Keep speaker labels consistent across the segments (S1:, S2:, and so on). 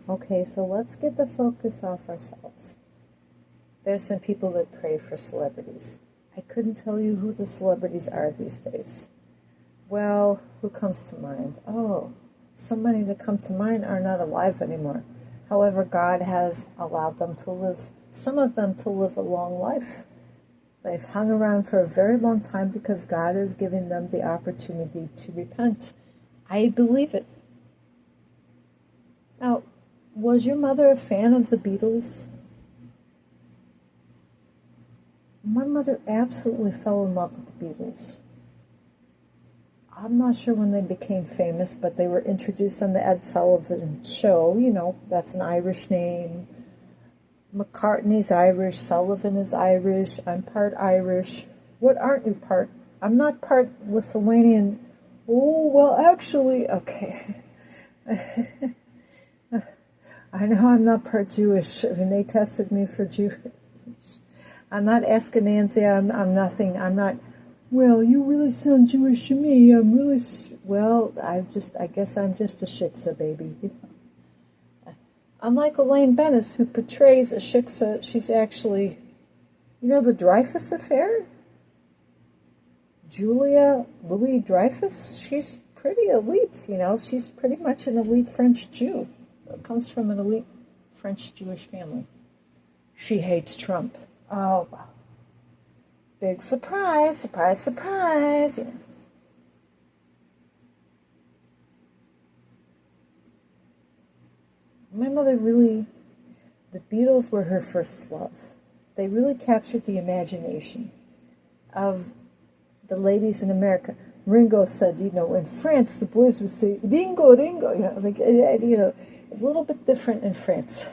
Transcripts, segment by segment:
S1: Okay, so let's get the focus off ourselves. There's some people that pray for celebrities. I couldn't tell you who the celebrities are these days. Well, who comes to mind? Oh, so many that come to mind are not alive anymore. However, God has allowed them to live, some of them to live a long life. They've hung around for a very long time because God is giving them the opportunity to repent. I believe it. Now, was your mother a fan of the Beatles? My mother absolutely fell in love with the Beatles. I'm not sure when they became famous, but they were introduced on the Ed Sullivan Show. You know, that's an Irish name. McCartney's Irish, Sullivan is Irish, I'm part Irish. What aren't you part? I'm not part Lithuanian. Oh, well, actually, okay. I know I'm not part Jewish. I mean, they tested me for Jewish. I'm not Ashkenazi. I'm nothing. I'm not. Well, you really sound Jewish to me. I'm really. Well, I guess I'm just a shiksa baby. Unlike Elaine Bennis, who portrays a shiksa, she's actually, you know, the Dreyfus Affair? Julia Louis Dreyfus? She's pretty elite, you know. She's pretty much an elite French Jew. Comes from an elite French Jewish family. She hates Trump. Oh, wow. Big surprise, surprise, surprise. Yeah. My mother really, the Beatles were her first love. They really captured the imagination of the ladies in America. Ringo said, you know, in France, the boys would say, Ringo, Ringo, you know, like, you know, a little bit different in France.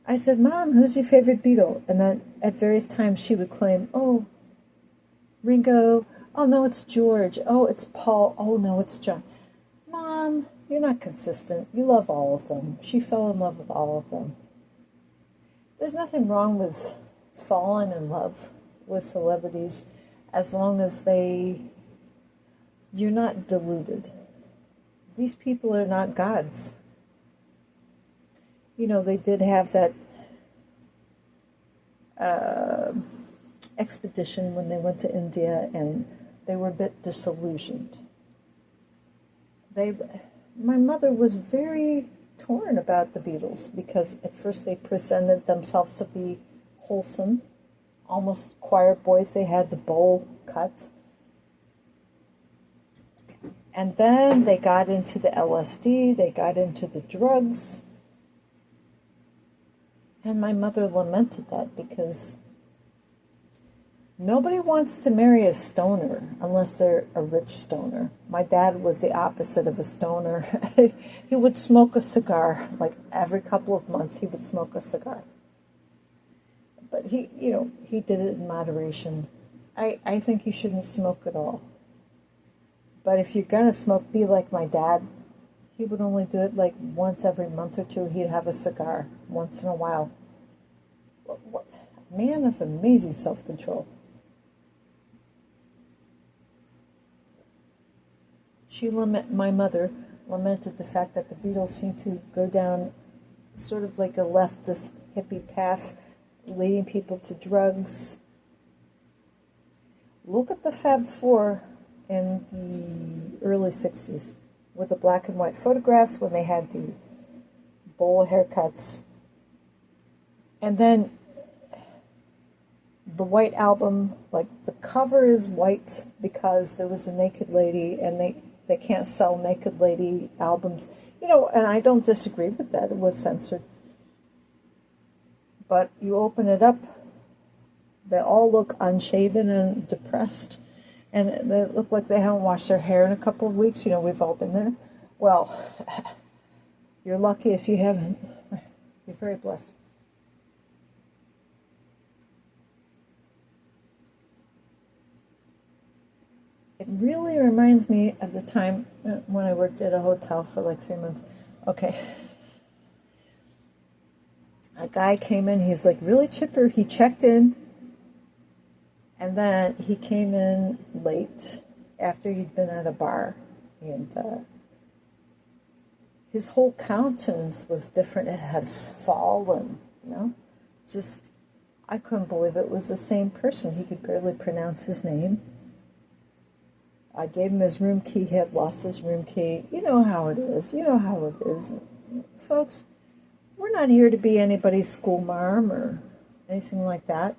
S1: I said, Mom, who's your favorite Beatle? And then at various times she would claim, oh, Ringo, oh, no, it's George, oh, it's Paul, oh, no, it's John. Mom, you're not consistent. You love all of them. She fell in love with all of them. There's nothing wrong with falling in love with celebrities as long as you're not deluded. These people are not gods. You know, they did have that expedition when they went to India, and they were a bit disillusioned. My mother was very torn about the Beatles because at first they presented themselves to be wholesome, almost choir boys. They had the bowl cut. And then they got into the LSD, they got into the drugs. And my mother lamented that because nobody wants to marry a stoner unless they're a rich stoner. My dad was the opposite of a stoner. He would smoke a cigar, like every couple of months he would smoke a cigar. But he did it in moderation. I think you shouldn't smoke at all. But if you're going to smoke, be like my dad. He would only do it like once every month or two. He'd have a cigar once in a while. What? Man of amazing self-control. My mother lamented the fact that the Beatles seemed to go down sort of like a leftist hippie path, leading people to drugs. Look at the Fab Four in the early 60s with the black and white photographs when they had the bowl haircuts. And then the White Album, like the cover is white because there was a naked lady, and they can't sell naked lady albums. You know, and I don't disagree with that. It was censored. But you open it up, they all look unshaven and depressed. And they look like they haven't washed their hair in a couple of weeks. You know, we've all been there. Well, you're lucky if you haven't. You're very blessed. It really reminds me of the time when I worked at a hotel for like 3 months. Okay. A guy came in, he's like really chipper. He checked in, and then he came in late after he'd been at a bar. And his whole countenance was different. It had fallen, you know. Just, I couldn't believe it was the same person. He could barely pronounce his name. I gave him his room key. He had lost his room key. You know how it is. You know how it is. Folks, we're not here to be anybody's schoolmarm or anything like that.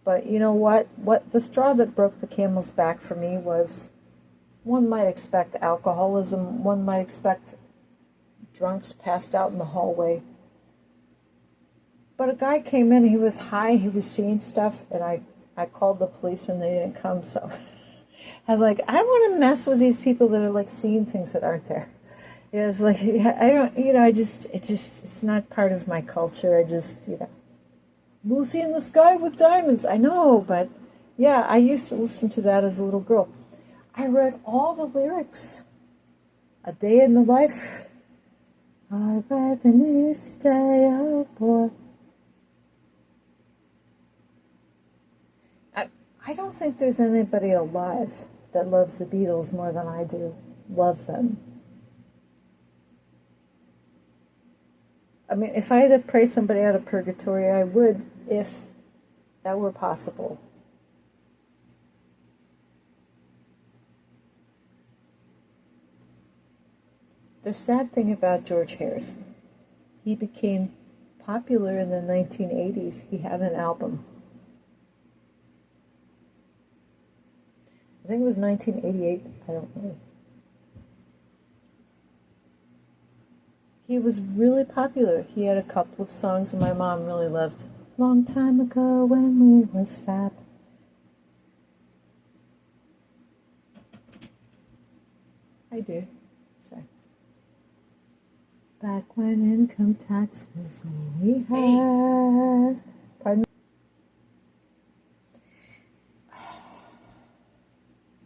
S1: But you know what? What the straw that broke the camel's back for me was, one might expect alcoholism. One might expect drunks passed out in the hallway. But a guy came in, he was high, he was seeing stuff, and I called the police and they didn't come, so I was like, I don't want to mess with these people that are like seeing things that aren't there. You know, it's like, I don't, you know, it's not part of my culture. I just, you know, Lucy in the Sky with Diamonds. I know, but yeah, I used to listen to that as a little girl. I read all the lyrics. A Day in the Life. I read the news today, oh boy. I don't think there's anybody alive that loves the Beatles more than I do. Loves them. I mean, if I had to pray somebody out of purgatory, I would, if that were possible. The sad thing about George Harrison, he became popular in the 1980s. He had an album. I think it was 1988. I don't know. He was really popular. He had a couple of songs that my mom really loved. Long time ago when we was fab. I do. Sorry. Back when income tax was all we had. Pardon?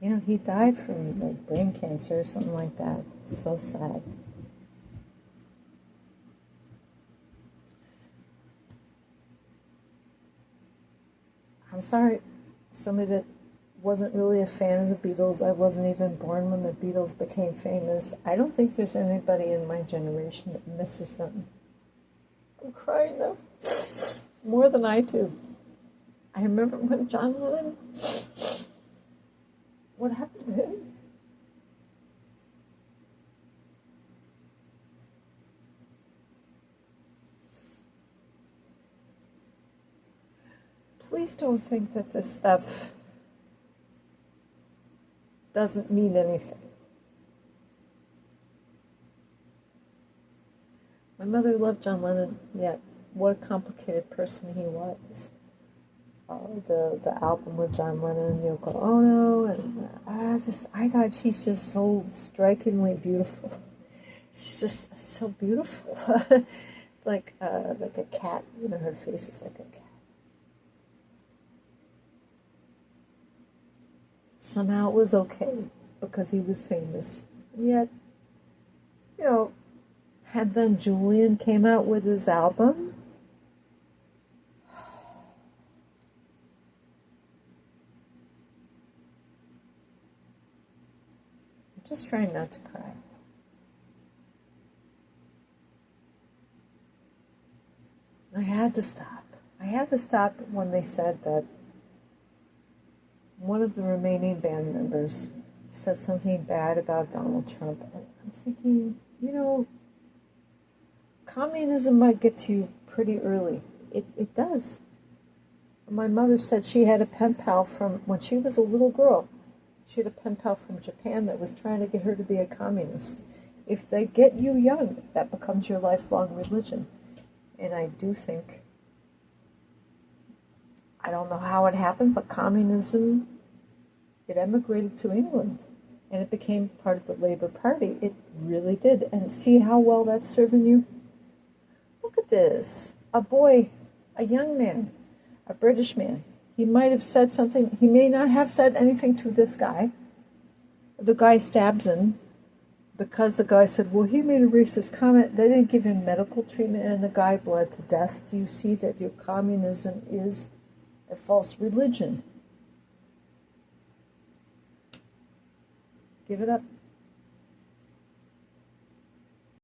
S1: You know, he died from like brain cancer or something like that. So sad. I'm sorry, somebody that wasn't really a fan of the Beatles. I wasn't even born when the Beatles became famous. I don't think there's anybody in my generation that misses them. I'm crying now. More than I do. I remember when John Lennon... What happened to him? Please don't think that this stuff doesn't mean anything. My mother loved John Lennon, yet what a complicated person he was. The album with John Lennon and Yoko Ono, and I thought she's just so strikingly beautiful. She's just so beautiful, like a cat. You know, her face is like a cat. Somehow it was okay because he was famous, and yet, you know, and then Julian came out with his album. Just trying not to cry. I had to stop. I had to stop when they said that one of the remaining band members said something bad about Donald Trump. And I'm thinking, you know, communism might get to you pretty early. It does. My mother said she had a pen pal from when she was a little girl. She had a pen pal from Japan that was trying to get her to be a communist. If they get you young, that becomes your lifelong religion. And I do think, I don't know how it happened, but communism, it emigrated to England. And it became part of the Labour Party. It really did. And see how well that's serving you? Look at this. A boy, a young man, a British man. He might have said something. He may not have said anything to this guy. The guy stabs him because the guy said, well, he made a racist comment. They didn't give him medical treatment and the guy bled to death. Do you see that your communism is a false religion? Give it up.